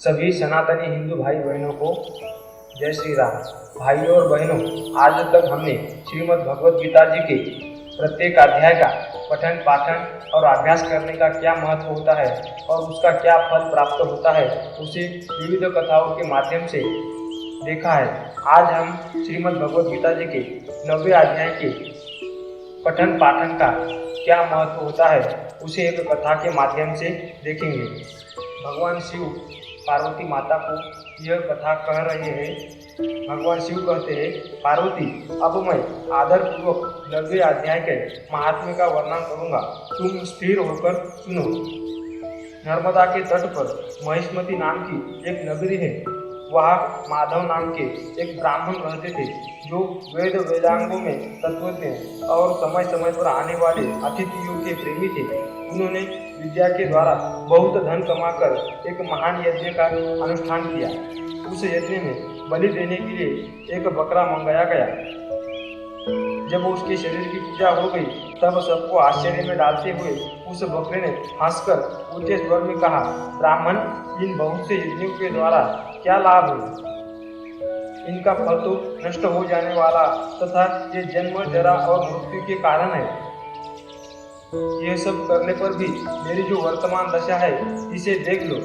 सभी सनातनी हिंदू भाई बहनों को जय श्री राम। भाइयों और बहनों, आज तक हमने श्रीमद् भगवद गीता जी के प्रत्येक अध्याय का पठन पाठन और अभ्यास करने का क्या महत्व होता है और उसका क्या फल प्राप्त होता है उसे विविध कथाओं के माध्यम से देखा है। आज हम श्रीमद् भगवद गीता जी के 90वें अध्याय के पठन पाठन का क्या महत्व होता है उसे एक कथा के माध्यम से देखेंगे। भगवान शिव पार्वती माता को यह कथा कह रहे हैं। भगवान शिव कहते हैं, पार्वती, अब मैं आदर पूर्वक 90वें अध्याय के महात्म्य का वर्णन करूंगा, तुम स्थिर होकर सुनो। नर्मदा के तट पर महिष्मती नाम की एक नगरी है। वहाँ माधव नाम के एक ब्राह्मण रहते थे जो वेद वेदांगों में तत्वज्ञ और समय समय पर आने वाले अतिथियों के प्रेमी थे। उन्होंने विद्या के द्वारा बहुत धन कमाकर एक महान यज्ञ का अनुष्ठान किया। उस यज्ञ में बलि देने के लिए एक बकरा मंगाया गया। जब उसके शरीर की पूजा हो गई तब सबको आश्चर्य में डालते हुए उस बकरे ने हंसकर ऊंचे स्वर में कहा, ब्राह्मण, इन बहुत से यज्ञों के द्वारा क्या लाभ है? इनका फल तो नष्ट हो जाने वाला तथा ये जन्म, जरा और मृत्यु के कारण है। यह सब करने पर भी मेरी जो वर्तमान दशा है इसे देख लो।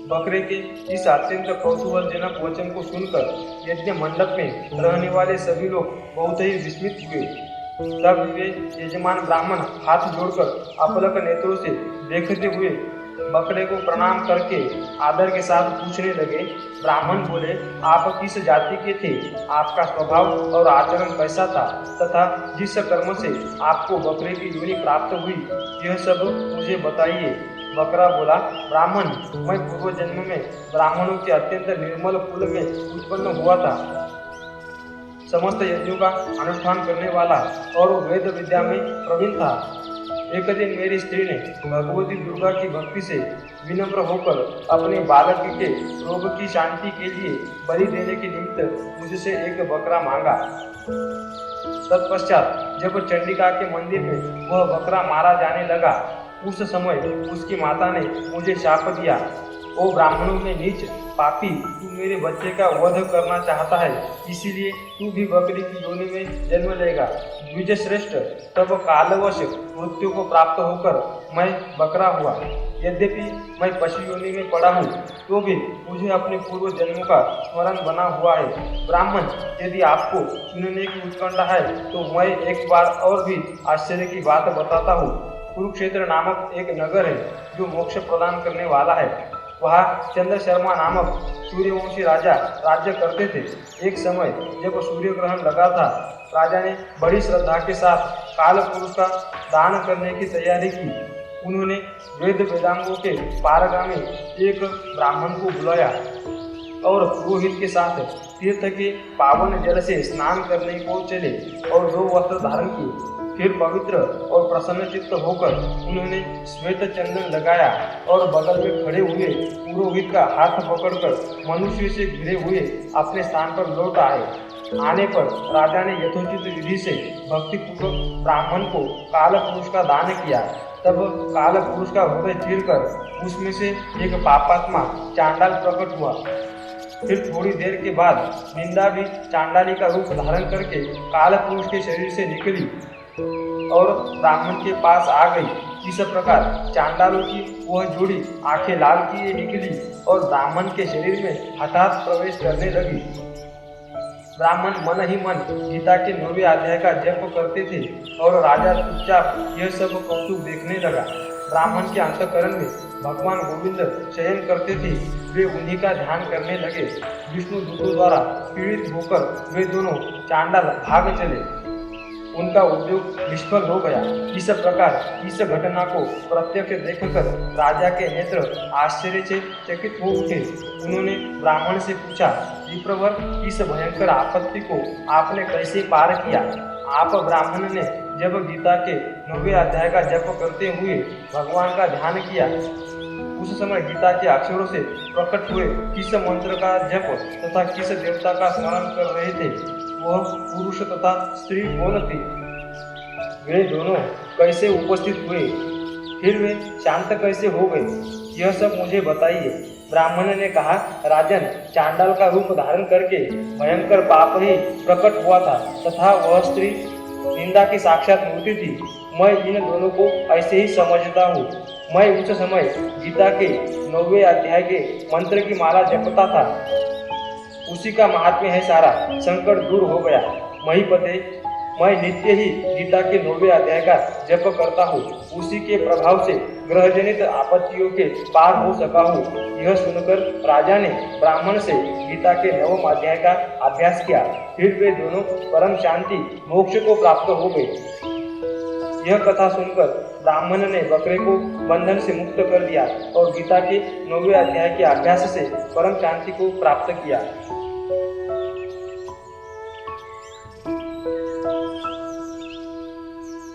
बकरे के इस अत्यंत कौतूहलजनक वचन को सुनकर यज्ञ मंडप में रहने वाले सभी लोग बहुत ही विस्मित हुए। तब वे यजमान ब्राह्मण हाथ जोड़कर अपलक नेत्रों से देखते हुए बकरे को प्रणाम करके आदर के साथ पूछने लगे। ब्राह्मण बोले, आप किस जाति के थे? आपका स्वभाव और आचरण कैसा था तथा जिस कर्म से आपको बकरे की योनि प्राप्त हुई यह सब मुझे बताइए। बकरा बोला, ब्राह्मण, मैं पूर्व जन्म में ब्राह्मणों के अत्यंत निर्मल कुल में उत्पन्न हुआ था। समस्त यज्ञों का अनुष्ठान करने वाला और वेद विद्या में प्रवीण था। एक दिन मेरी स्त्री ने भगवती दुर्गा की भक्ति से विनम्र होकर अपने बालक के रोग की शांति के लिए बलि देने के निमित्त मुझसे एक बकरा मांगा। तत्पश्चात जब चंडिका के मंदिर में वह बकरा मारा जाने लगा उस समय उसकी माता ने मुझे शाप दिया, ओ ब्राह्मणों में नीच पापी, तू मेरे बच्चे का वध करना चाहता है, इसीलिए तू भी बकरी की योनि में जन्म लेगा। द्विज श्रेष्ठ, तब कालवश मृत्यु को प्राप्त होकर मैं बकरा हुआ। यद्यपि मैं पशु योनि में पड़ा हूँ तो भी मुझे अपने पूर्व जन्मों का स्मरण बना हुआ है। ब्राह्मण, यदि आपको सुनने की उत्कंठा है तो मैं एक बार और भी आश्चर्य की बात बताता हूँ। कुरुक्षेत्र नामक एक नगर है जो मोक्ष प्रदान करने वाला है। वहाँ चंद्र शर्मा नामक सूर्यवंशी राजा राज्य करते थे। एक समय जब सूर्य ग्रहण लगा था, राजा ने बड़ी श्रद्धा के साथ काल पुरुष का दान करने की तैयारी की। उन्होंने वेद वेदांगों के पारगामी एक ब्राह्मण को बुलाया और पुरोहित के साथ तीर्थ के पावन जल से स्नान करने को चले और 2 वस्त्र धारण किए। फिर पवित्र और प्रसन्न चित्त होकर उन्होंने श्वेत चंदन लगाया और बगल में खड़े हुए पुरोहित का हाथ पकड़कर मनुष्य से घिरे हुए अपने स्थान पर लौट आए। आने पर राजा ने यथोचित विधि से भक्तिपूर्वक ब्राह्मण को काल पुरुष का दान किया। तब काल पुरुष का हृदय चीरकर उसमें से एक पापात्मा चांडाल प्रकट हुआ। फिर थोड़ी देर के बाद निंदा भी चांडाली का रूप धारण करके काल पुरुष के शरीर से निकली और ब्राह्मण के पास आ गई। इस प्रकार चांडालों की वह जोड़ी आंखें लाल किए निकली और ब्राह्मण के शरीर में हठात प्रवेश करने लगी। ब्राह्मण मन ही मन गीता के 9वें अध्याय का जप करते थे और राजा चुपचाप यह सब कौतुक देखने लगा। ब्राह्मण के अंतःकरण में भगवान गोविंद शयन करते थे, वे उन्हीं का ध्यान करने लगे। विष्णु दूतों द्वारा पीड़ित होकर वे दोनों चांडाल भाग चले। उनका उद्योग निष्फल हो गया। इस प्रकार इस घटना को प्रत्यक्ष देखकर राजा के नेत्र आश्चर्य से चकित हो उठे। उन्होंने ब्राह्मण से पूछा, विप्रवर, इस भयंकर आपत्ति को आपने कैसे पार किया? आप ब्राह्मण ने जब गीता के 9वें अध्याय का जप करते हुए भगवान का ध्यान किया उस समय गीता के अक्षरों से प्रकट हुए किस मंत्र का जप तथा किस देवता का स्मरण कर रहे थे? वह पुरुष तथा स्त्री कौन थी? वे दोनों कैसे उपस्थित हुए? फिर वे शांत कैसे हो गए? यह सब मुझे बताइए। ब्राह्मण ने कहा, राजन, चांडाल का रूप धारण करके भयंकर पाप ही प्रकट हुआ था तथा वह स्त्री निंदा की साक्षात मूर्ति थी। मैं इन दोनों को ऐसे ही समझता हूँ। मैं उस समय गीता के 9वें अध्याय के मंत्र की माला जपता था। उसी का महात्म्य है सारा। संकट दूर हो गया। महीपते, मैं नित्य ही गीता के 9वें अध्याय का जप करता हूँ। उसी के प्रभाव से ग्रहजनित आपत्तियों के पार हो सका हूँ। यह सुनकर राजा ने ब्राह्मण से गीता के 9वें अध्याय का अभ्यास किया। फिर वे दोनों परम शांति मोक्ष को प्राप्त हो गए। यह कथा सुनकर ब्राह्मण ने बकरे को बंधन से मुक्त कर दिया और गीता के 9वें अध्याय के अभ्यास से परम शांति को प्राप्त किया।